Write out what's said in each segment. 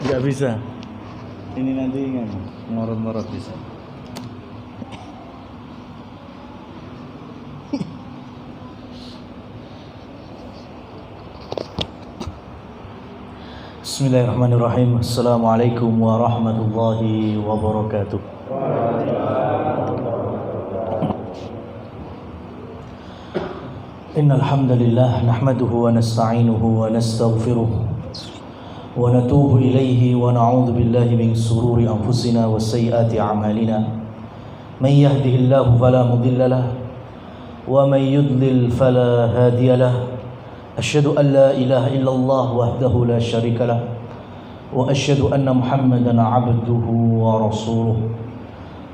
Nggak bisa. Ini nanti ngorot-ngorot bisa. Bismillahirrahmanirrahim. Assalamualaikum warahmatullahi wabarakatuh. Innal hamdalillah nahmaduhu wa nasta'inuhu wa nastaghfiruh wa natubu ilayhi wa na'udzu billahi min shururi anfusina wa sayyiati a'malina. May yahdihillahu fala mudilla lahu wa may yudlil fala hadiya lahu. Asyhadu an la ilaha illallah wahdahu la syarika lah wa asyhadu anna Muhammadan 'abduhu wa rasuluh.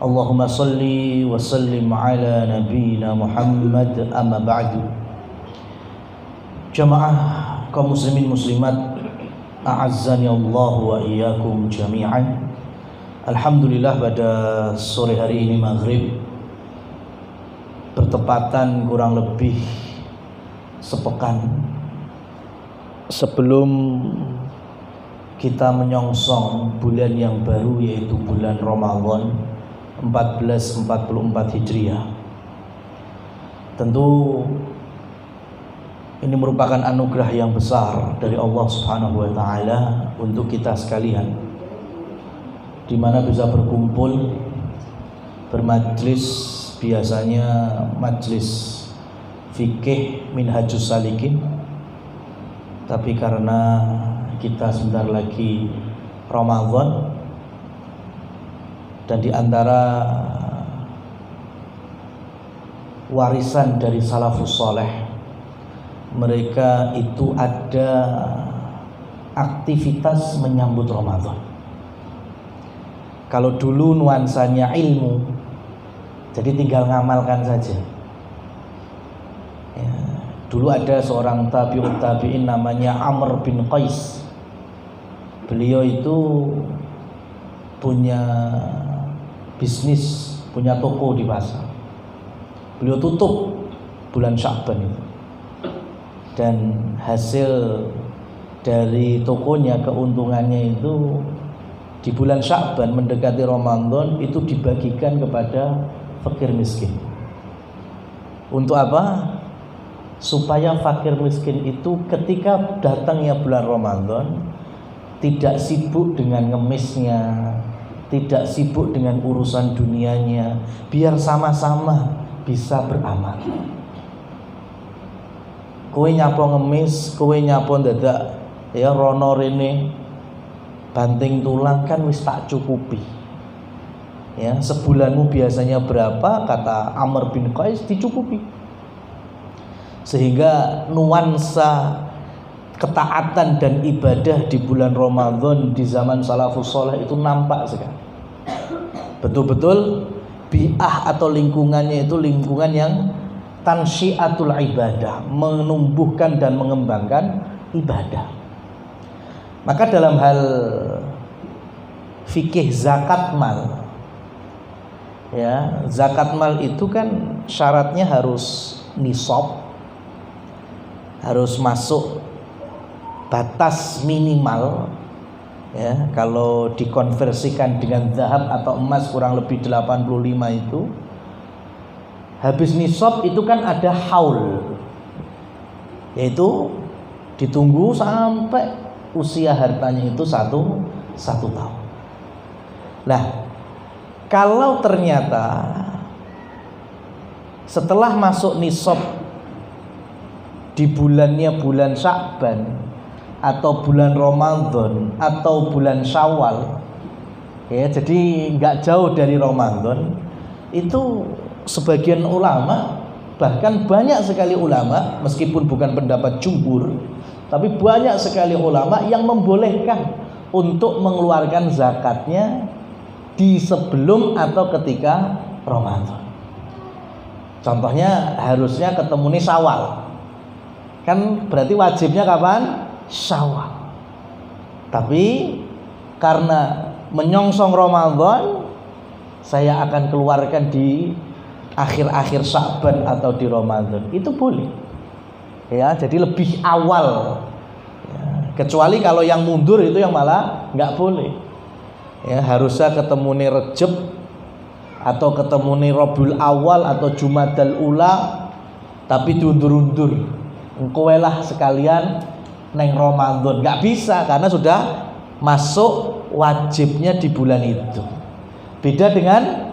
Allahumma salli wa sallim ala nabiyyina Muhammad amma ba'du. Jamaah kaum muslimin muslimat, a'azzani Allah wa iyyakum jami'an. Alhamdulillah pada sore hari ini maghrib bertepatan kurang lebih sepekan sebelum kita menyongsong bulan yang baru, yaitu bulan Ramadan 1444 Hijriah. Tentu ini merupakan anugerah yang besar dari Allah Subhanahu wa taala untuk kita sekalian, di mana bisa berkumpul bermajlis, biasanya majlis fikih Minhajus Salikin, tapi karena kita sebentar lagi Ramadan dan di antara warisan dari salafus saleh, mereka itu ada aktivitas menyambut Ramadan. Kalau dulu nuansanya ilmu, jadi tinggal ngamalkan saja. Ya, dulu ada seorang tabi'ut tabi'in namanya Amr bin Qais. Beliau itu punya bisnis, punya toko di pasar. Beliau tutup bulan Sya'ban itu. Dan hasil dari tokonya, keuntungannya itu di bulan Sya'ban mendekati Ramadan itu dibagikan kepada fakir miskin. Untuk apa? Supaya fakir miskin itu ketika datangnya bulan Ramadan tidak sibuk dengan ngemisnya, tidak sibuk dengan urusan dunianya, biar sama-sama bisa beramal. Kowe nyapo ngemis, kowe nyapo dadak ya rono rene banting tulang kan wis tak cukupi. Ya, sebulanmu biasanya berapa, kata Amr bin Qais, dicukupi. Sehingga nuansa ketaatan dan ibadah di bulan Ramadan di zaman salafus saleh itu nampak sekali. Betul-betul bi'ah atau lingkungannya itu lingkungan yang tansyiatul ibadah, menumbuhkan dan mengembangkan ibadah. Maka dalam hal fikih zakat mal, ya, zakat mal itu kan syaratnya harus nisab, harus masuk batas minimal, ya. Kalau dikonversikan dengan zahab atau emas kurang lebih 85 itu. Habis nisab itu kan ada haul, yaitu ditunggu sampai usia hartanya itu satu tahun. Nah, kalau ternyata setelah masuk nisab di bulannya bulan Sya'ban atau bulan Ramadan atau bulan Syawal, ya, jadi nggak jauh dari Ramadan, itu sebagian ulama, bahkan banyak sekali ulama, meskipun bukan pendapat jumhur, tapi banyak sekali ulama yang membolehkan untuk mengeluarkan zakatnya di sebelum atau ketika Ramadan. Contohnya harusnya ketemu nih Syawal, kan berarti wajibnya kapan? Syawal. Tapi karena menyongsong Ramadan, saya akan keluarkan di akhir-akhir Sya'ban atau di Ramadan. Itu boleh. Ya, jadi lebih awal. Ya, kecuali kalau yang mundur itu yang malah nggak boleh. Ya, harusnya ketemu nih Rejab atau ketemu nih Rabiul Awal atau Jumadal Ula, tapi diundur-undur. Engko lah sekalian neng Ramadan. Nggak bisa karena sudah masuk wajibnya di bulan itu. Beda dengan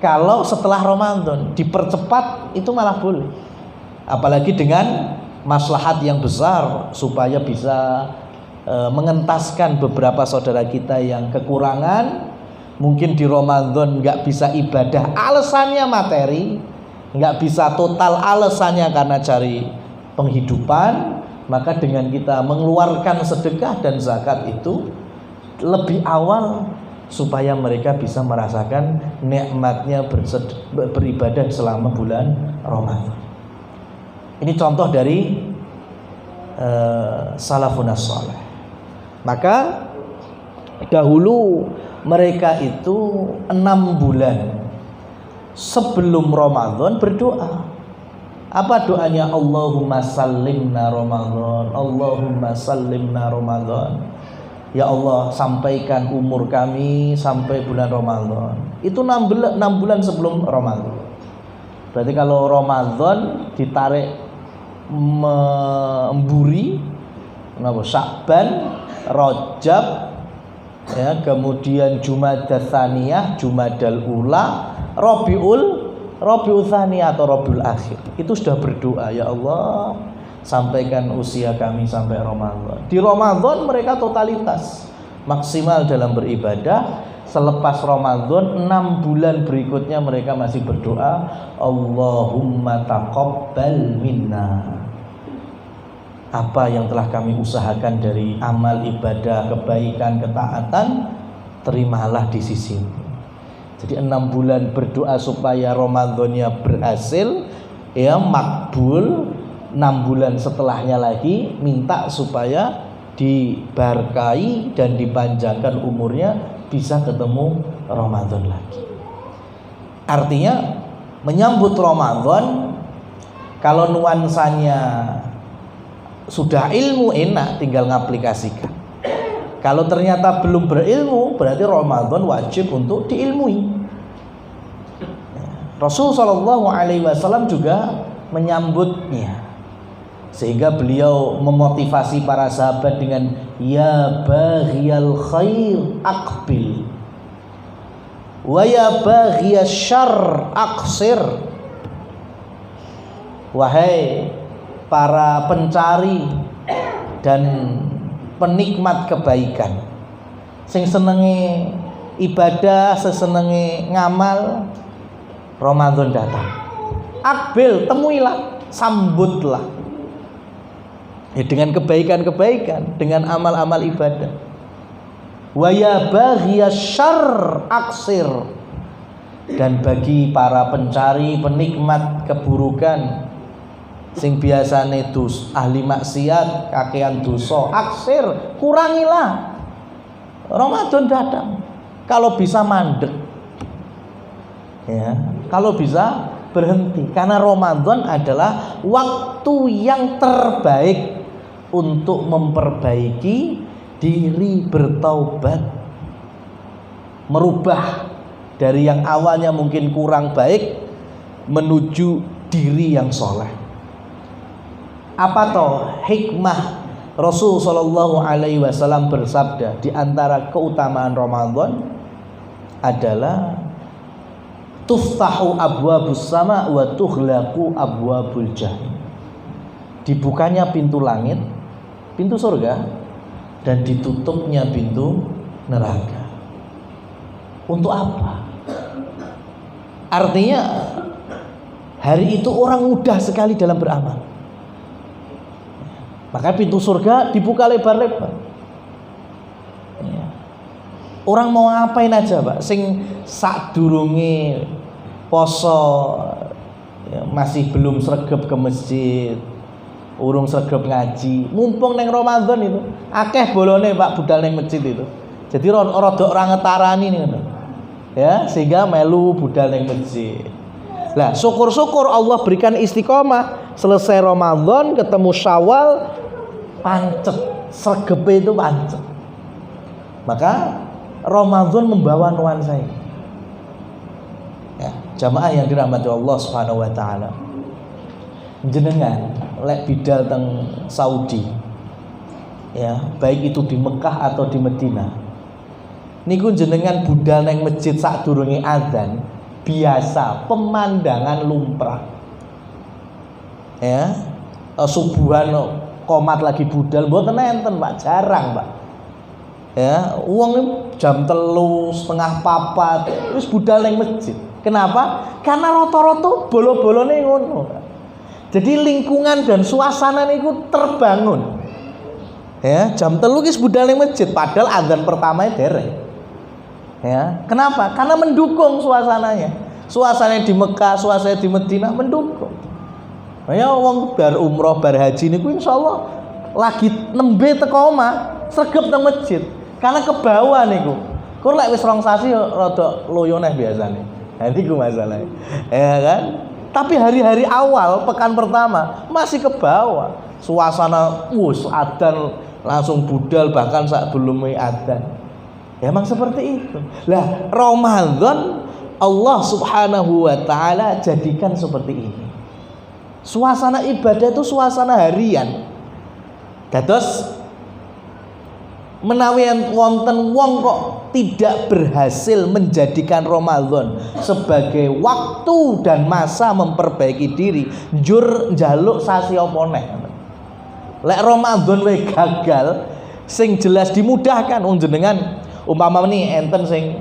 kalau setelah Ramadan dipercepat, itu malah boleh. Apalagi dengan maslahat yang besar supaya bisa mengentaskan beberapa saudara kita yang kekurangan, mungkin di Ramadan nggak bisa ibadah, alasannya materi, nggak bisa total, alasannya karena cari penghidupan. Maka dengan kita mengeluarkan sedekah dan zakat itu lebih awal, supaya mereka bisa merasakan nikmatnya beribadah selama bulan Ramadan. Ini contoh dari salafun saleh. Maka dahulu mereka itu 6 bulan sebelum Ramadan berdoa. Apa doanya? Allahumma sallimna Ramadan, Allahumma sallimna Ramadan. Ya Allah, sampaikan umur kami sampai bulan Ramadan. Itu 6 bulan sebelum Ramadan. Berarti kalau Ramadan ditarik memburi, Sya'ban, Rajab, ya, kemudian Jumadal Tsaniyah, Jumadal Ula, Rabiul Tsaniyah atau Rabiul Akhir. Itu sudah berdoa, ya Allah, sampaikan usia kami sampai Ramadan. Di Ramadan mereka totalitas maksimal dalam beribadah. Selepas Ramadan 6 bulan berikutnya mereka masih berdoa, Allahumma taqabbal minna. Apa yang telah kami usahakan dari amal ibadah, kebaikan, ketaatan, terimalah di sisimu. Jadi 6 bulan berdoa supaya Ramadannya berhasil, ya, makbul. 6 bulan setelahnya lagi minta supaya diberkahi dan dipanjangkan umurnya, bisa ketemu Ramadan lagi. Artinya menyambut Ramadan, kalau nuansanya sudah ilmu enak, tinggal ngaplikasikan. Kalau ternyata belum berilmu, berarti Ramadan wajib untuk diilmui. Rasul SAW juga menyambutnya, sehingga beliau memotivasi para sahabat dengan ya baghiyal khair aqbil wa ya baghiyas syarr aqsir. Wahai para pencari dan penikmat kebaikan, sing senenge ibadah, sesenenge ngamal, Ramadan datang, aqbil, temuilah, sambutlah, ya, dengan kebaikan-kebaikan, dengan amal-amal ibadah. Wa ya baghiyas syarr aqsir. Dan bagi para pencari, penikmat keburukan, sing biasane ahli maksiat, kakean dosa, aksir, kurangilah. Ramadan datang, kalau bisa mandek, ya, kalau bisa berhenti, karena Ramadan adalah waktu yang terbaik untuk memperbaiki diri, bertaubat, merubah dari yang awalnya mungkin kurang baik menuju diri yang soleh. Apa toh hikmah Rasul Shallallahu Alaihi Wasallam bersabda, di antara keutamaan Ramadan adalah tuftahu abwabus sama wa tughlaqu abwabul jahim. Dibukanya pintu langit, pintu surga, dan ditutupnya pintu neraka. Untuk apa? Artinya hari itu orang mudah sekali dalam beramal. Maka pintu surga dibuka lebar-lebar. Orang mau ngapain aja, Pak? Sing sadurunge poso, ya, masih belum sregep ke masjid, urung sregep ngaji, mumpung neng Ramadan itu akeh bolone, Pak, budal neng masjid itu. Jadi rada ora ngetarani nih, ya, sehingga melu budal neng masjid. Lah syukur-syukur Allah berikan istiqomah. Selesai Ramadan ketemu Syawal, pancet, sregepe itu pancet. Maka Ramadan membawa nuansa ini. Ya, jamaah yang dirahmati Allah Subhanahu wa taala. Jenengan lek bidal teng Saudi. Ya, baik itu di Mekah atau di Medina. Niku jenengan budal nang masjid sadurunge adzan, biasa, pemandangan lumrah. Ya, subuhan komat lagi budal mboten enten, Pak, jarang, Pak. Ya, uang jam 3:30 wis budal nang masjid. Kenapa? Karena rata-rata bolo-bolone ngono. Jadi lingkungan dan suasana niku terbangun. Ya, jam 3 wis budal nang masjid padahal adzan pertama dereng. Ya, kenapa? Karena mendukung suasananya. Suasananya di Mekah, suasananya di Medina mendukung. Ya wong bar umroh, bar haji niku insyaallah lagi nembe teko omah, sregep nang masjid. Karena ke bawah niku. Kok lek wis rong sasi rada loyo neh biasane. Nah niku masalahnya. Ya kan? Tapi hari-hari awal pekan pertama masih ke bawah. Suasana adzan langsung budal bahkan saat belum adzan. Ya emang seperti itu. Lah Ramadan Allah Subhanahu wa taala jadikan seperti ini. Suasana ibadah itu suasana harian. Dados menawi wonten wong kok tidak berhasil menjadikan Ramadan sebagai waktu dan masa memperbaiki diri, njur njaluk sasi apa neh. Lek Ramadan wae gagal, sing jelas dimudahkan wong jenengan. Umpama nih enten sing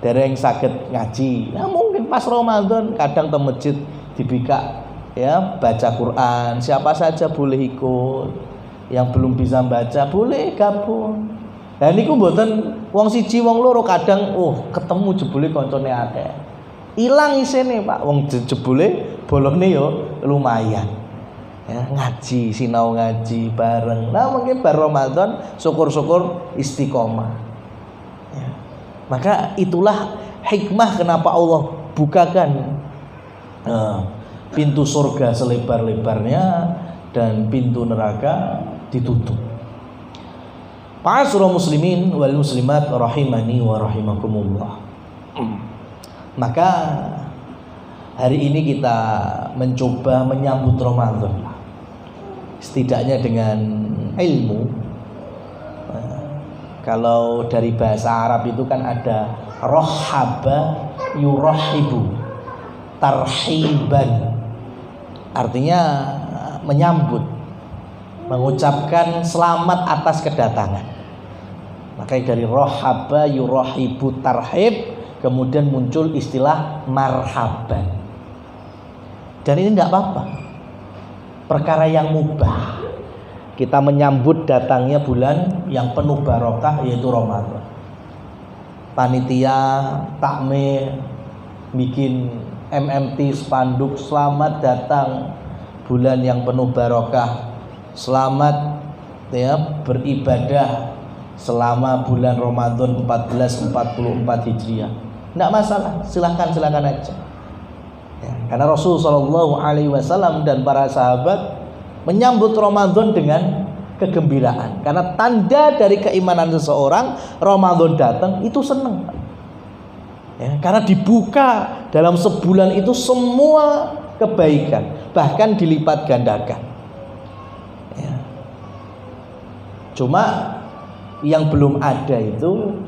dereng saged ngaji. Nah, mungkin pas Ramadan kadang ke masjid dibika ya baca Quran. Siapa saja boleh ikut. Yang belum bisa baca boleh gabung. Lah niku mboten wong siji wong loro kadang ketemu jebule koncone akeh. Ilang isine, Pak. Wong jebule bolone yo lumayan. Ya, ngaji, sinau ngaji bareng. Nah, mungkin bar Ramadan syukur-syukur istiqomah. Ya. Maka itulah hikmah kenapa Allah bukakan pintu surga selebar-lebarnya dan pintu neraka ditutup. Ma'asyiral muslimin wal muslimat rahimani wa rahimakumullah. Maka hari ini kita mencoba menyambut Ramadan. Setidaknya dengan ilmu. Kalau dari bahasa Arab itu kan ada rohaba yurahibu tarhiban, artinya menyambut, mengucapkan selamat atas kedatangan. Makanya dari rohaba yurahibu tarhib kemudian muncul istilah marhaban. Dan ini tidak apa-apa, perkara yang mubah. Kita menyambut datangnya bulan yang penuh barokah yaitu Ramadan. Panitia takmir bikin MMT spanduk selamat datang bulan yang penuh barokah. Selamat ya beribadah selama bulan Ramadan 1444 Hijriah. Tidak masalah, silakan aja. Ya, karena Rasulullah SAW dan para sahabat menyambut Ramadan dengan kegembiraan. Karena tanda dari keimanan seseorang, Ramadan datang itu senang. Ya, karena dibuka dalam sebulan itu semua kebaikan, bahkan dilipat gandakan. Ya. Cuma yang belum ada itu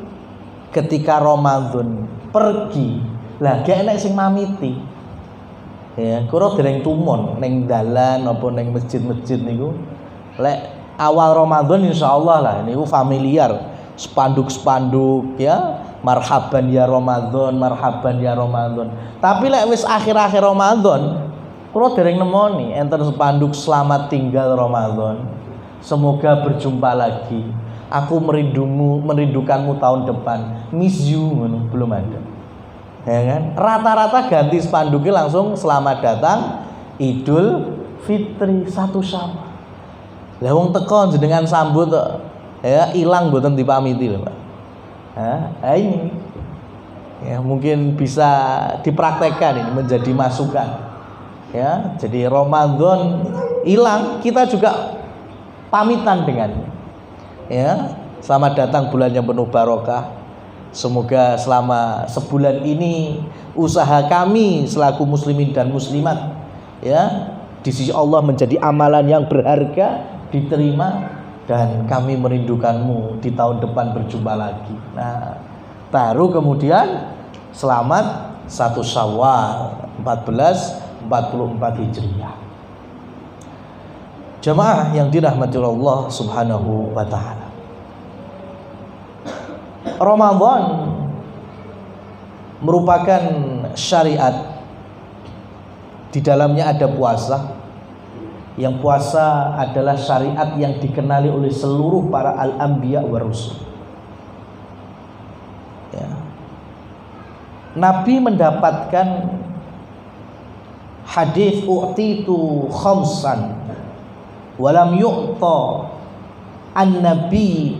ketika Ramadan pergi, lah gak enak sing mamiti. Ya, kura dereng tumon neng dalan apa neng masjid-masjid niku. Lek awal Ramadan insyaallah lah niku familiar spanduk-spanduk ya, marhaban ya Ramadan, marhaban ya Ramadan. Tapi lek wis akhir-akhir Ramadan, kura dereng nemoni enten spanduk selamat tinggal Ramadan. Semoga berjumpa lagi. Aku merindukanmu tahun depan. Miss you, belum ada. Ya kan? Rata-rata ganti spanduknya langsung selamat datang Idul Fitri 1 Syawal. Lah wong teko jenengan sambut ya ilang mboten dipamiti lho, Pak. Ini. Ya, mungkin bisa dipraktekkan ini menjadi masukan. Ya, jadi Ramadan hilang, kita juga pamitan dengannya. Ya, selamat datang bulan yang penuh barokah. Semoga selama sebulan ini usaha kami selaku muslimin dan muslimat, ya, di sisi Allah menjadi amalan yang berharga, diterima, dan kami merindukanmu di tahun depan berjumpa lagi. Nah, baru kemudian selamat 1 Syawal 1444 Hijriah. Jamaah yang dirahmati Allah Subhanahu wa taala. Ramadan merupakan syariat. Di dalamnya ada puasa. Yang puasa adalah syariat yang dikenali oleh seluruh para al-anbiya wa rusul. Ya. Nabi mendapatkan hadis u'titu khamsan walam yu'ta an-nabi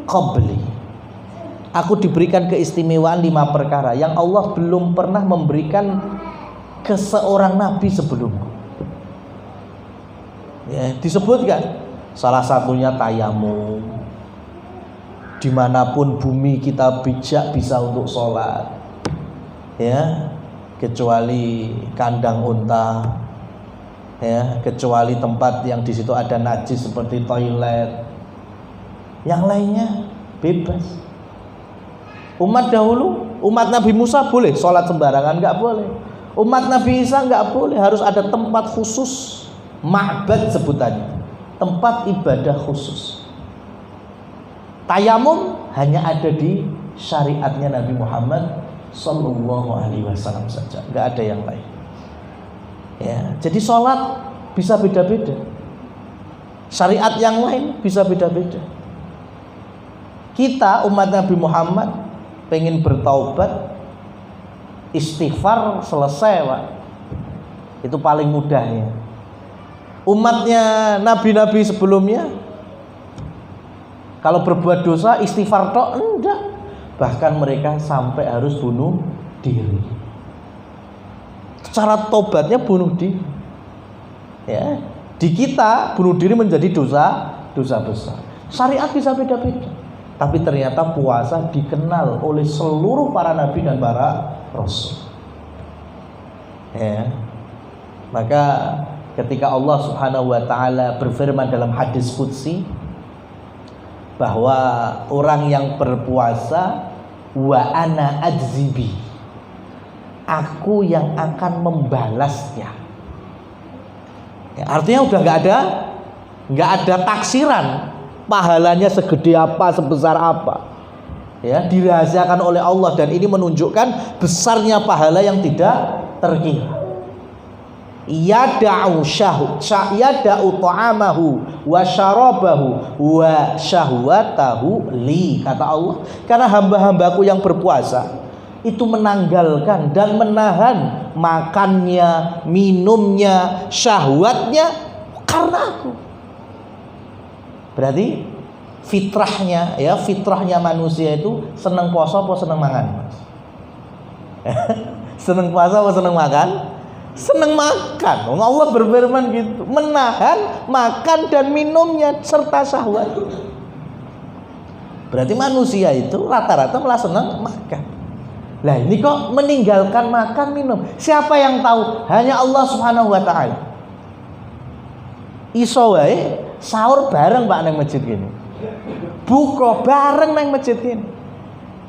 qabli. Aku diberikan keistimewaan 5 perkara yang Allah belum pernah memberikan ke seorang nabi sebelumku. Ya, disebutkan salah satunya tayamum. Dimanapun bumi kita pijak bisa untuk sholat, ya, kecuali kandang unta, ya, kecuali tempat yang di situ ada najis seperti toilet. Yang lainnya bebas. Umat dahulu, umat Nabi Musa boleh sholat sembarangan, nggak boleh. Umat Nabi Isa nggak boleh, harus ada tempat khusus, ma'bad sebutannya, tempat ibadah khusus. Tayamum hanya ada di syariatnya Nabi Muhammad Sallallahu Alaihi Wasallam saja, nggak ada yang lain. Ya, jadi sholat bisa beda-beda, syariat yang lain bisa beda-beda. Kita umat Nabi Muhammad pengen bertaubat, istighfar, selesai, Pak. Itu paling mudah ya. Umatnya nabi-nabi sebelumnya, kalau berbuat dosa istighfar tok enggak, bahkan mereka sampai harus bunuh diri. Cara tobatnya bunuh diri. Ya, di kita bunuh diri menjadi dosa besar. Syariat bisa beda-beda, tapi ternyata puasa dikenal oleh seluruh para nabi dan para rasul. Ya, maka ketika Allah Subhanahu wa taala berfirman dalam hadis qudsi bahwa orang yang berpuasa wa ana ajzibi, aku yang akan membalasnya. Ya, artinya udah nggak ada taksiran pahalanya segede apa, sebesar apa. Ya, dirahasiakan oleh Allah, dan ini menunjukkan besarnya pahala yang tidak terkira. Yada'u ta'amahu wa syarabahu wa syahwatahu li, kata Allah, karena hamba-hambaku yang berpuasa itu menanggalkan dan menahan makannya, minumnya, syahwatnya karena aku. Berarti fitrahnya, ya, fitrahnya manusia itu seneng puasa apa seneng makan? Seneng puasa apa seneng makan? Seneng makan. Allah berfirman gitu, menahan makan dan minumnya serta syahwat. Berarti manusia itu rata-rata malah seneng makan. Lah ini kok meninggalkan makan minum? Siapa yang tahu? Hanya Allah Subhanahu wa taala. Iso wae sahur bareng Pak nang masjid gini, buka bareng nang masjid gini.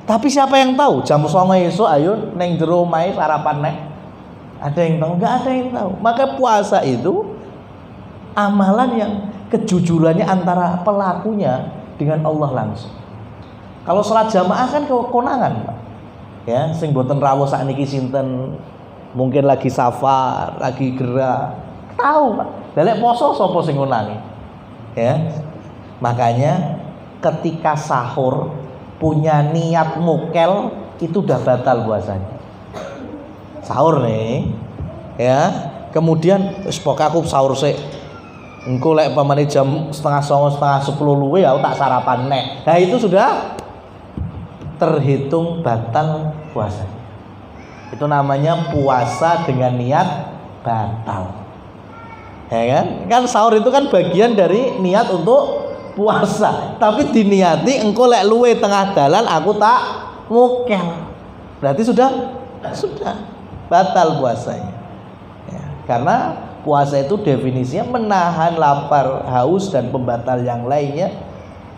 Tapi siapa yang tahu jam 09.00 esuk ayo nang jero omahe sarapan nek? Ada yang tahu? Enggak ada yang tahu. Maka puasa itu amalan yang kejujurannya antara pelakunya dengan Allah langsung. Kalau salat jamaah kan kewenangan, Pak. Ya, sing boten rawuh sakniki sinten, mungkin lagi safar, lagi gerak. Tahu, Pak. Lek poso sapa sing ngunangi? Ya. Makanya ketika sahur punya niat mukel itu udah batal puasanya. Sahur nih, ya, kemudian wis pokoke aku sahur sik. Engko lek pamane jam 09.30 setengah 10 luwe ya tak sarapan nek. Nah itu sudah terhitung batal puasa. Itu namanya puasa dengan niat batal. Ya kan? Kan sahur itu kan bagian dari niat untuk puasa. Tapi diniati engko lek luwe tengah dalan aku tak mukel. Berarti sudah batal puasanya. Ya, karena puasa itu definisinya menahan lapar, haus dan pembatal yang lainnya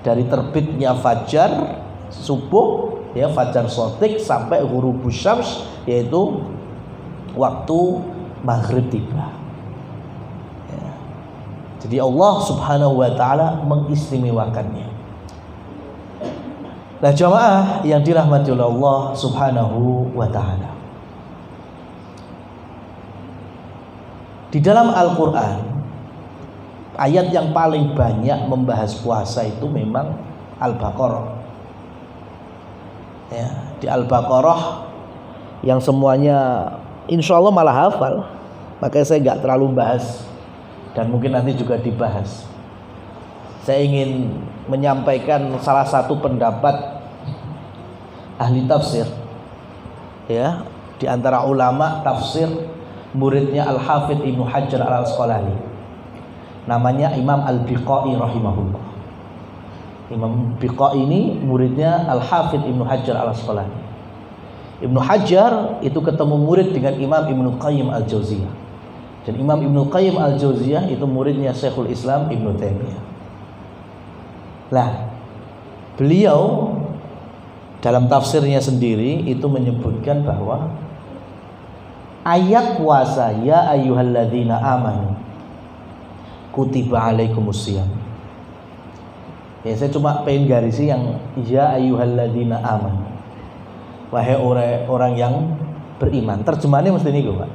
dari terbitnya fajar subuh, ya fajar shadiq sampai ghurubus syams, yaitu waktu maghrib tiba. Ya. Jadi Allah Subhanahu wa taala mengistimewakannya. Nah, jamaah yang dirahmati oleh Allah Subhanahu wa taala. Di dalam Al-Qur'an, ayat yang paling banyak membahas puasa itu memang Al-Baqarah. Ya, di Al-Baqarah yang semuanya insya Allah malah hafal, makanya saya nggak terlalu bahas dan mungkin nanti juga dibahas. Saya ingin menyampaikan salah satu pendapat ahli tafsir, ya, di antara ulama tafsir, muridnya Al-Hafidh Ibnu Hajar Al-Asqalani, namanya Imam Al-Biqai rahimahullah. Imam Biqai ini muridnya Al-Hafidh Ibnu Hajar Al-Asqalani. Ibnu Hajar itu ketemu murid dengan Imam Ibnu Qayyim Al-Jauziyah. Dan Imam Ibnu Qayyim Al-Jauziyah itu muridnya Syekhul Islam Ibnu Taimiyah. Lah, beliau dalam tafsirnya sendiri itu menyebutkan bahwa ayat puasa ya ayyuhalladzina amanu kutiba alaikumusiyam. Ya, saya cuma pengen garisi yang ya ayyuhalladzina amanu, wahai orang yang beriman. Terjemahannya mesti niku, Pak.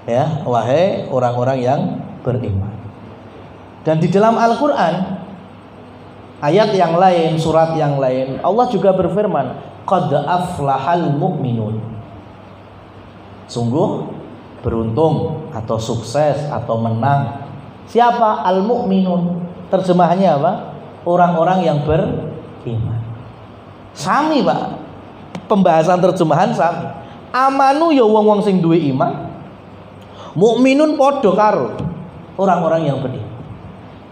Ya, wahai orang-orang yang beriman. Dan di dalam Al-Qur'an ayat yang lain, surat yang lain, Allah juga berfirman, qad aflahal mu'minun. Sungguh beruntung atau sukses atau menang siapa? Al-mu'minun. Terjemahannya apa? Orang-orang yang beriman. Sami, Pak. Pembahasan terjemahan sami. Amanu ya wong-wong sing duwe iman. Mukminun padha karo orang-orang yang beriman.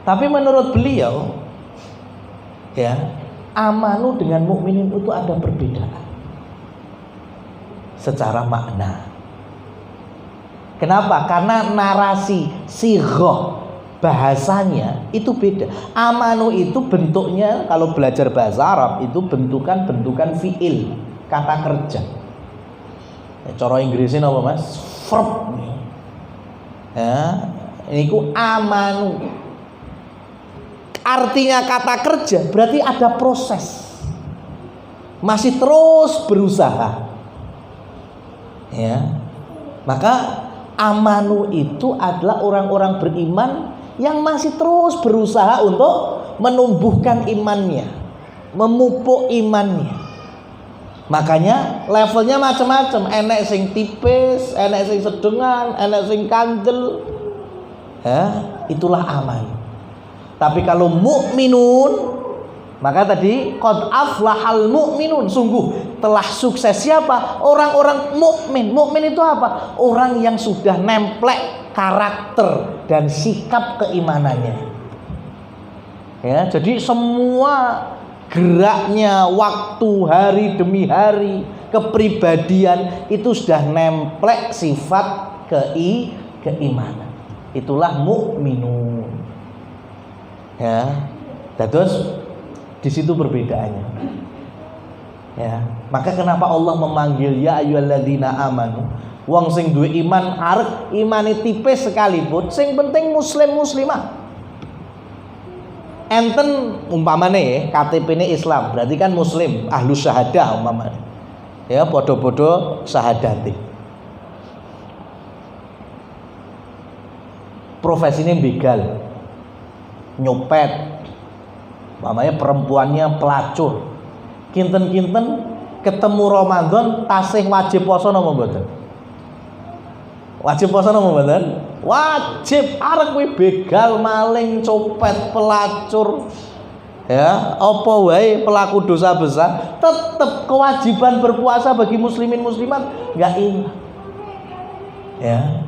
Tapi menurut beliau, ya, amanu dengan mukminin itu ada perbedaan secara makna. Kenapa? Karena narasi sighah bahasanya itu beda. Amanu itu bentuknya kalau belajar bahasa Arab itu bentukan fiil, kata kerja. Cara Inggrisnya apa, Mas? Verb. Ya, ini ku amanu. Artinya kata kerja berarti ada proses. Masih terus berusaha. Ya. Maka amanu itu adalah orang-orang beriman yang masih terus berusaha untuk menumbuhkan imannya, memupuk imannya. Makanya levelnya macam-macam, enek sing tipis, enek sing sedengan, enek sing kandel. Ya, itulah aman. Tapi kalau mukminun, maka tadi qad aflahal mu'minun, sungguh telah sukses siapa? Orang-orang mukmin. Mukmin itu apa? Orang yang sudah nemplek karakter dan sikap keimanannya. Ya, jadi semua geraknya, waktu, hari demi hari, kepribadian itu sudah nemplek sifat keimanan. Itulah mukminun. Ya. Terus di situ perbedaannya. Ya, maka kenapa Allah memanggil ya ayyuhalladzina amanu? Wong sing duwe iman arek imane tipis sekalipun, sing penting muslim muslimah. Enten umpamane ya, KTP-ne Islam, berarti kan muslim, ahlus syahadah umpamane. Ya, podo-podo syahadati. Profesine begal, nyopet, namanya perempuannya pelacur. Kinten-kinten ketemu Ramadan tasih wajib poso napa mboten? Wajib poso napa mboten? Wajib. Arek kuwi begal, maling, copet, pelacur. Ya, apa wae pelaku dosa besar, tetap kewajiban berpuasa bagi muslimin muslimat nggak hilang. Ya,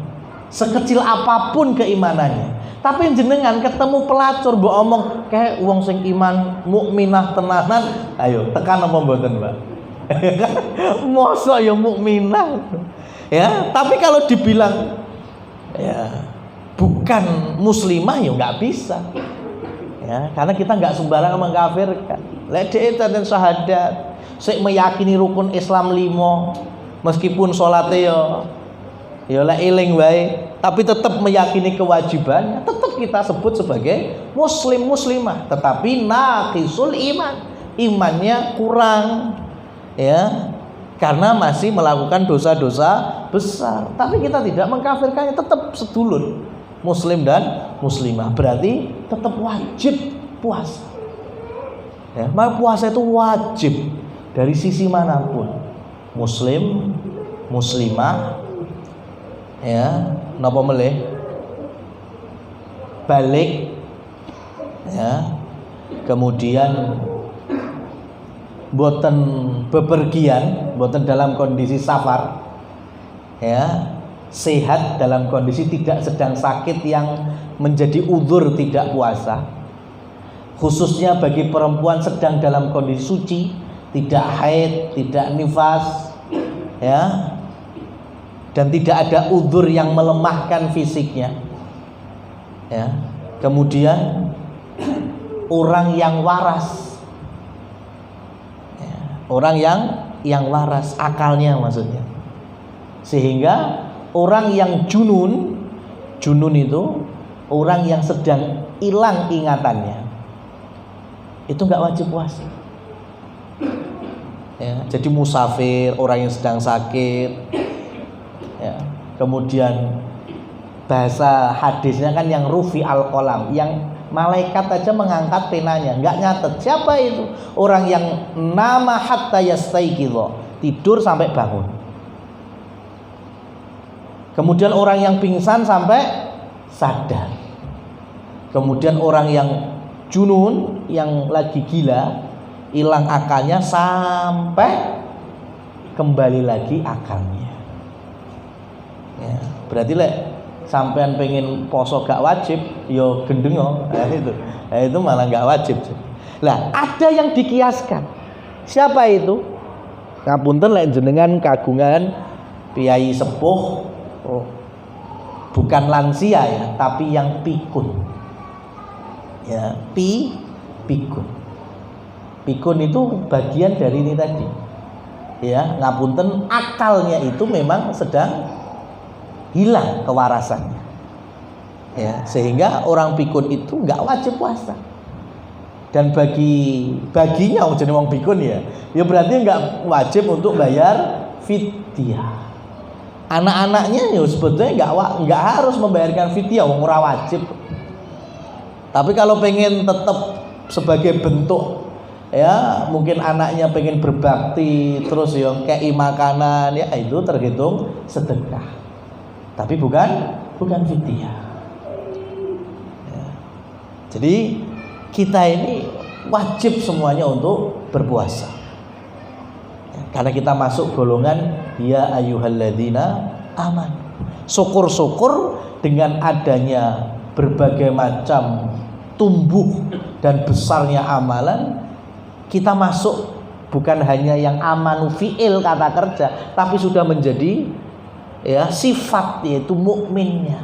sekecil apapun keimanannya. Tapi jenengan ketemu pelacur mbok omong kayak wong sing iman mukminah tenanan, ayo tekan apa mboten, Mbak? Mosok ya mukminah. Ya, tapi kalau dibilang ya bukan muslimah ya nggak bisa. Ya, karena kita nggak sembarangan mengkafirkan. Lek dan syahadat, sik meyakini rukun Islam 5, meskipun sholatnya ya lek eling wae, tapi tetap meyakini kewajibannya, tetap kita sebut sebagai muslim muslimah, tetapi naqisul iman, imannya kurang, ya, karena masih melakukan dosa-dosa besar. Tapi kita tidak mengkafirkannya, tetap sedulur muslim dan muslimah, berarti tetap wajib puasa. Ya, maka puasa itu wajib dari sisi manapun, muslim, muslimah, ya, napa melih, balik, ya, kemudian boten bepergian, boten dalam kondisi safar, ya, sehat dalam kondisi tidak sedang sakit yang menjadi uzur tidak puasa, khususnya bagi perempuan sedang dalam kondisi suci, tidak haid, tidak nifas, ya, dan tidak ada uzur yang melemahkan fisiknya, ya. Kemudian orang yang waras, ya, orang yang waras akalnya maksudnya, sehingga orang yang junun itu orang yang sedang hilang ingatannya, itu nggak wajib puasa. Ya, jadi musafir, orang yang sedang sakit, ya. Kemudian bahasa hadisnya kan yang rufi al qalam, yang malaikat aja mengangkat penanya, nggak nyatet. Siapa itu? Orang yang nama hatta yastaiqidho, tidur sampai bangun. Kemudian orang yang pingsan sampai sadar. Kemudian orang yang junun, yang lagi gila, hilang akalnya sampai kembali lagi akalnya. Ya, berarti sampean pengen poso gak wajib, yo gendengo, itu malah gak wajib. Lah, ada yang dikiaskan. Siapa itu? Ngapunten lek jenengan kagungan piyai sepuh, bukan lansia ya, tapi yang pikun. Ya, pikun. Pikun itu bagian dari ini tadi. Ya, ngapunten akalnya itu memang sedang hilang kewarasannya. Ya, sehingga orang pikun itu nggak wajib puasa. Dan baginya jadi wong pikun ya berarti nggak wajib untuk bayar fidyah. Anak-anaknya ya sebetulnya nggak harus membayarkan fidyah, wong ora wajib. Tapi kalau pengen tetap sebagai bentuk, ya mungkin anaknya pengen berbakti terus yang kei makanan, ya itu terhitung sedekah. Tapi bukan fidyah. Ya. Jadi kita ini wajib semuanya untuk berpuasa. Ya, karena kita masuk golongan ya ayyuhalladzina aman. Syukur-syukur dengan adanya berbagai macam tumbuh dan besarnya amalan, kita masuk bukan hanya yang amanu fi'il kata kerja, tapi sudah menjadi ya sifat, yaitu mukminnya.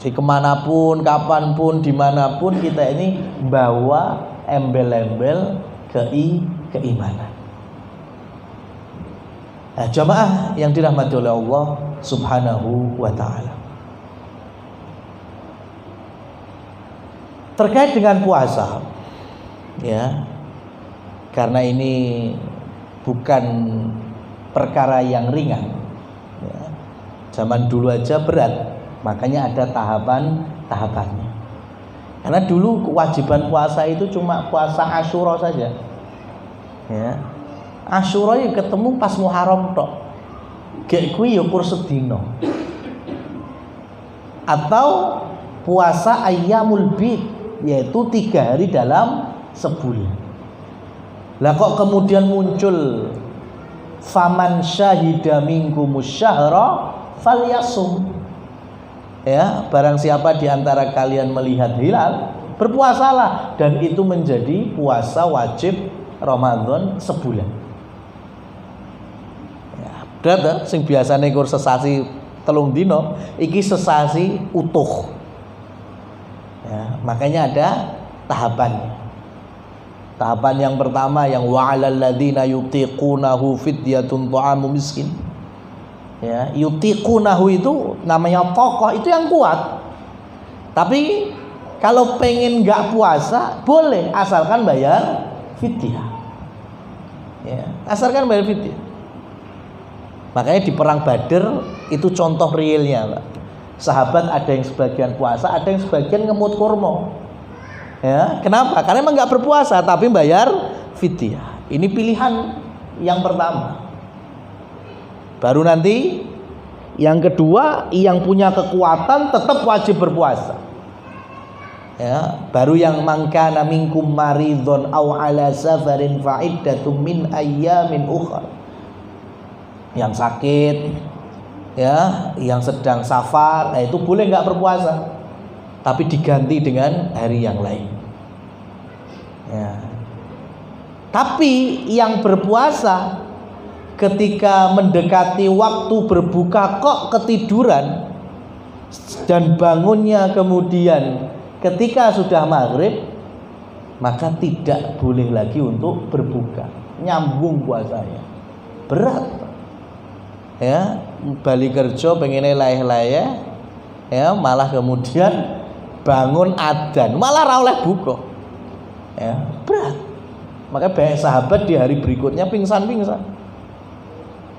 Jadi kemanapun, kapanpun, dimanapun kita ini bawa embel-embel keimanan. Nah, jamaah yang dirahmati oleh Allah Subhanahu wa ta'ala, terkait dengan puasa, ya, karena ini bukan perkara yang ringan, ya. Zaman dulu aja berat, makanya ada tahapannya. Karena dulu kewajiban puasa itu cuma puasa Asyura saja, ya. Asyura yang ketemu pas Muharram tok, gek kuwi ya kur sedina. Atau puasa Ayyamul Bid, yaitu 3 hari dalam sebulan. Lah kok kemudian muncul faman syahida minkumus syahra falyasum. Ya, barang siapa di antara kalian melihat hilal, berpuasalah, dan itu menjadi puasa wajib Ramadan sebulan. Ya, berarti sing biasane kur sesasi 3 dina, iki sesasi utuh. Ya, makanya ada tahapannya. Tahapan yang pertama yang wa'alal ladzina yutiqunahu fidyatun ta'amu miskin. Ya, yutiqunahu itu namanya tokoh, itu yang kuat. Tapi kalau pengen nggak puasa boleh, asalkan bayar fidyah. Ya, asalkan bayar fidyah. Makanya di perang Badar itu contoh realnya, Pak. Sahabat ada yang sebagian puasa, ada yang sebagian ngemut kurma. Ya, kenapa? Karena emang nggak berpuasa tapi bayar fidyah. Ini pilihan yang pertama. Baru nanti yang kedua, yang punya kekuatan tetap wajib berpuasa. Ya, baru yang mangkana minkum maridhon aw ala safarin fa'iddatum min ayyamin ukhra. Yang sakit, ya, yang sedang safar, nah itu boleh nggak berpuasa, tapi diganti dengan hari yang lain. Ya. Tapi yang berpuasa ketika mendekati waktu berbuka kok ketiduran dan bangunnya kemudian ketika sudah maghrib, maka tidak boleh lagi untuk berbuka, nyambung puasanya. Berat. Ya, balik kerja pengennya layah-layah, ya, malah kemudian bangun adzan, malah ra oleh buka. Ya, berat. Maka banyak sahabat di hari berikutnya pingsan-pingsan.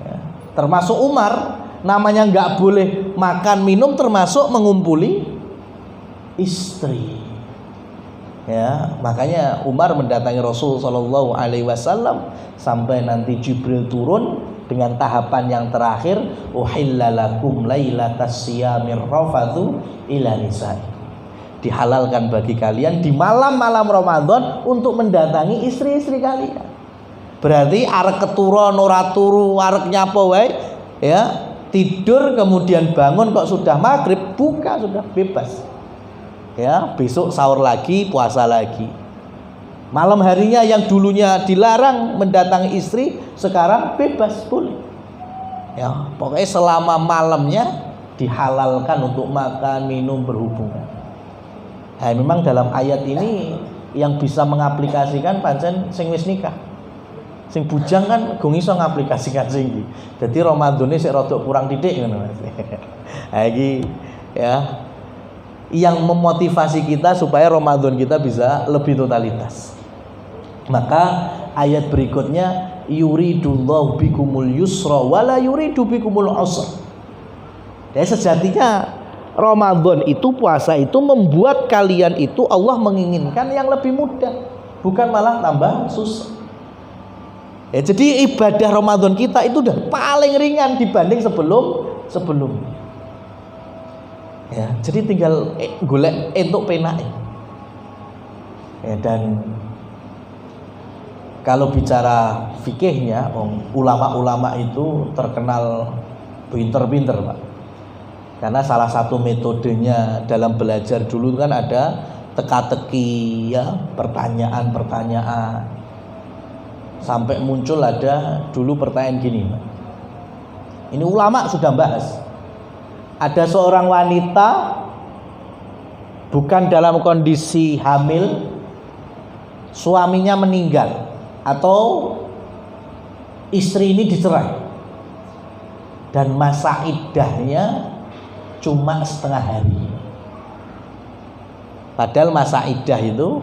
Ya, termasuk Umar, namanya nggak boleh makan minum termasuk mengumpuli istri. Ya, makanya Umar mendatangi Rasul Shallallahu Alaihi Wasallam sampai nanti Jibril turun dengan tahapan yang terakhir, uhillalakum lailatas siyamir rafathu ila nisa'i. Dihalalkan bagi kalian di malam-malam Ramadan untuk mendatangi istri-istri kalian. Berarti arek keturun ora turu, arek nyapo wae, ya, tidur kemudian bangun kok sudah maghrib, buka sudah bebas. Ya, besok sahur lagi, puasa lagi. Malam harinya yang dulunya dilarang mendatangi istri, sekarang bebas, boleh. Ya, pokoknya selama malamnya dihalalkan untuk makan, minum, berhubungan. Nah, memang dalam ayat ini yang bisa mengaplikasikan pancen sing wis nikah. Sing bujang kan gong iso ngaplikasikan sing iki. Dadi Ramadane sik rada kurang titik ngono Mas. Ha iki ya yang memotivasi kita supaya Ramadan kita bisa lebih totalitas. Maka ayat berikutnya yuridullahu bikumul yusra wala yuridu bikumul usra. Dan sejatinya Ramadan itu, puasa itu membuat kalian itu Allah menginginkan yang lebih mudah, bukan malah tambah susah. Ya, jadi ibadah Ramadan kita itu udah paling ringan dibanding sebelumnya. Ya, jadi tinggal golek entuk penake. Ya, dan kalau bicara fikihnya, ulama-ulama itu terkenal pinter-pinter, Pak. Karena salah satu metodenya dalam belajar dulu kan ada teka-teki, ya, pertanyaan-pertanyaan. Sampai muncul ada dulu pertanyaan gini, Pak. Ini ulama sudah bahas. Ada seorang wanita bukan dalam kondisi hamil, suaminya meninggal atau istri ini dicerai, dan masa iddahnya cuma setengah hari. Padahal masa iddah itu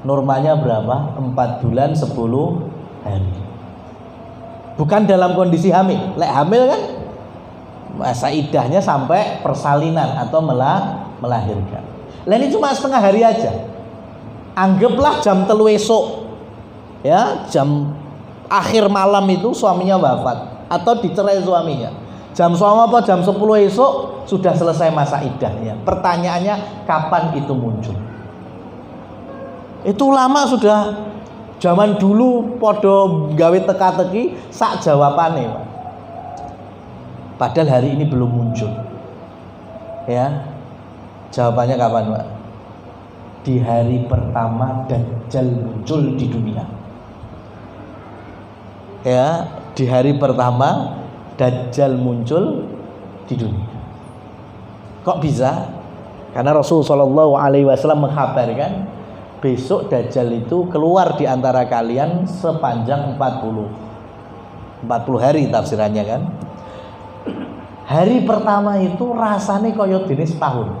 normalnya berapa? 4 bulan 10 hari. Bukan dalam kondisi hamil. Lek hamil kan masa iddahnya sampai persalinan atau melahirkan. Lah ini cuma setengah hari aja. Anggaplah jam 3 esok, ya, jam akhir malam itu suaminya wafat atau dicerai suaminya. Jam 9 apa jam 10 esok sudah selesai masa iddahnya. Pertanyaannya kapan itu muncul? Itu ulama sudah zaman dulu podo gawe teka-teki sak jawabane, Pak. Padahal hari ini belum muncul. Ya. Jawabannya kapan, Pak? Di hari pertama Dajjal muncul di dunia. Ya, di hari pertama Dajjal muncul di dunia. Kok bisa? Karena Rasulullah SAW menghabarkan besok Dajjal itu keluar di antara kalian sepanjang 40 hari tafsirannya kan. Hari pertama itu rasane kaya dene setahun.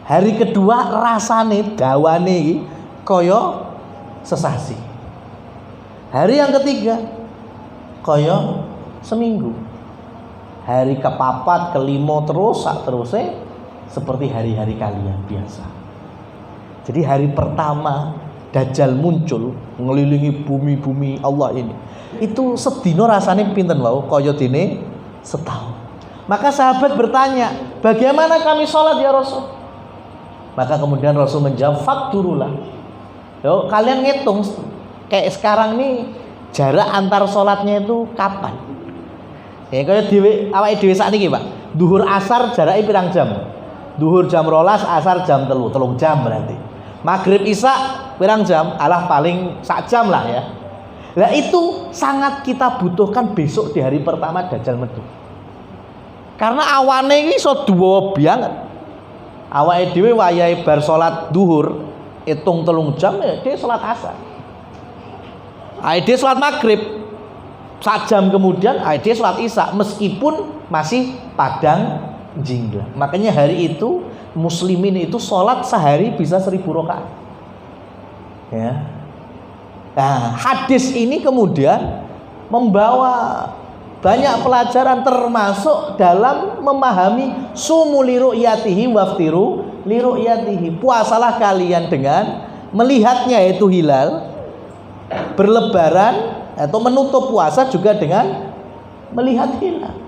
Hari kedua rasane dawane iki kaya sesasi. Hari yang ketiga kaya seminggu. Hari kepapat, kelima terus sak terusé seperti hari-hari kalian biasa. Jadi hari pertama Dajjal muncul ngelilingi bumi-bumi Allah ini, itu sedino rasanya pinten wau kaya dene setahun. Maka sahabat bertanya, bagaimana kami sholat ya Rasul? Maka kemudian Rasul menjawab, fakturulah. Yo, kalian ngitung kayak sekarang nih jarak antar sholatnya itu kapan? Ya kaya dhewe awake dhewe sakniki, Pak. Duhur asar jaraknya pirang jam? Duhur jam 12, asar jam 3 jam berarti. Maghrib isya pirang jam? Alah paling sak jam lah ya. Nah itu sangat kita butuhkan besok di hari pertama Dajjal metu. Karena awane iki iso duwa banget. Awake dhewe wayahe bar salat duhur hitung 3 jam ya dia salat asar. Dia salat maghrib 1 jam kemudian dia salat isya meskipun masih padang jingga. Makanya hari itu muslimin itu sholat sehari bisa 1000 rakaat. Ya. Nah, hadis ini kemudian membawa banyak pelajaran termasuk dalam memahami sumu li ru'yatihi waftiru li ru'yatihi. Puasalah kalian dengan melihatnya yaitu hilal, berlebaran atau menutup puasa juga dengan melihat hilal.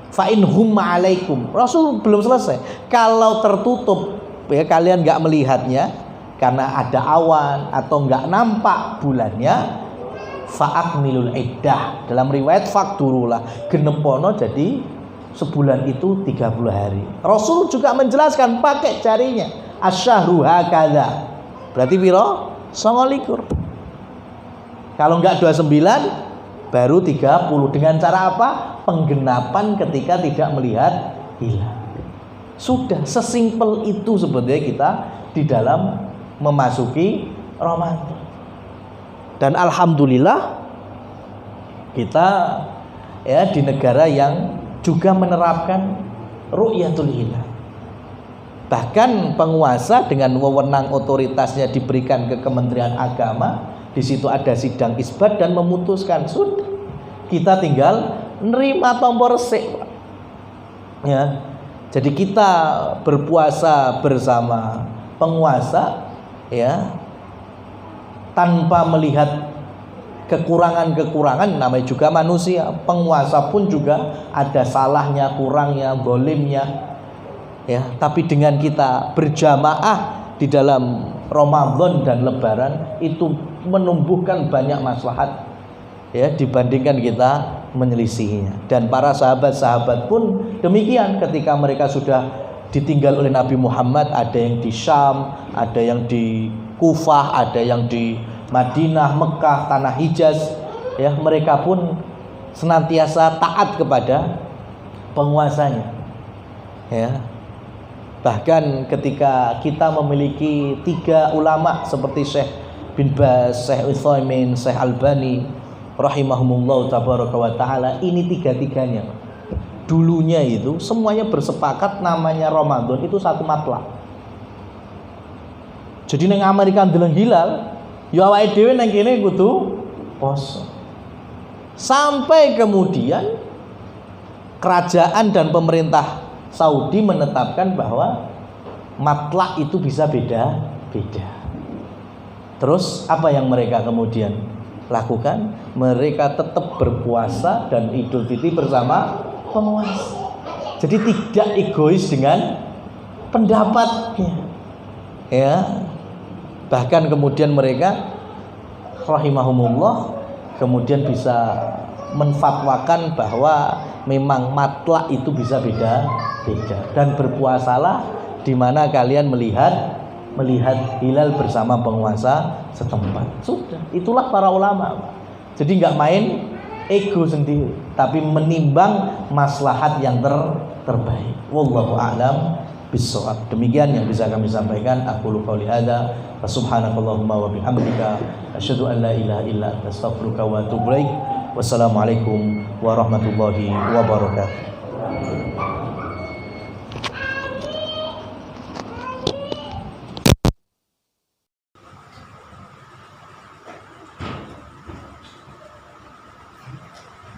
Fa'in humma alaikum. Rasul belum selesai. Kalau tertutup ya kalian nggak melihatnya karena ada awan atau nggak nampak bulannya, fa'akmilul iddah. Dalam riwayat fakturulah, genepono jadi sebulan itu 30 hari. Rasul juga menjelaskan pakai jarinya. Asyahru hakadha. Berarti piro? 29. Kalau nggak 29 baru 30. Dengan cara apa? Penggenapan ketika tidak melihat hilal. Sudah sesimpel itu sebenarnya kita di dalam memasuki Ramadan. Dan alhamdulillah kita ya di negara yang juga menerapkan ru'yatul hilal. Bahkan penguasa dengan wewenang otoritasnya diberikan ke Kementerian Agama, di situ ada sidang isbat dan memutuskan sudah kita tinggal nerima tombol resik. Ya. Jadi kita berpuasa bersama penguasa ya tanpa melihat kekurangan-kekurangan, namanya juga manusia. Penguasa pun juga ada salahnya, kurangnya, zalimnya. Ya, tapi dengan kita berjamaah di dalam Ramadan dan Lebaran itu menumbuhkan banyak maslahat ya dibandingkan kita menyelisihinya. Dan para sahabat-sahabat pun demikian ketika mereka sudah ditinggal oleh Nabi Muhammad, ada yang di Syam, ada yang di Kufah, ada yang di Madinah, Mekah, tanah Hijaz ya, mereka pun senantiasa taat kepada penguasanya ya. Bahkan ketika kita memiliki 3 ulama seperti Syekh bin Baz, Syekh Utsaimin, Syekh Albani rahimahumullah tabaraka wa taala, ini 3-tiganya dulunya itu semuanya bersepakat namanya Ramadan itu satu matlak. Jadi neng Amerika ndeleng hilal, ya awake dhewe nang kene kudu poso. Sampai kemudian kerajaan dan pemerintah Saudi menetapkan bahwa matlak itu bisa beda-beda. Terus apa yang mereka kemudian lakukan? Mereka tetap berpuasa dan Idul Fitri bersama penguasa. Jadi tidak egois dengan pendapatnya. Ya. Bahkan kemudian mereka rahimahumullah kemudian bisa menfatwakan bahwa memang matlak itu bisa beda-beda, dan berpuasalah di mana kalian melihat hilal bersama penguasa setempat. Sudah, itulah para ulama. Jadi nggak main ego sendiri, tapi menimbang maslahat yang terbaik. Wallahu a'lam bishawab. Demikian yang bisa kami sampaikan. Aqulu qouli hadza wa subhanakallahumma wa bihamdika asyhadu an la ilaha illa anta astaghfiruka wa atubu ilaik. Wassalamualaikum warahmatullahi wabarakatuh.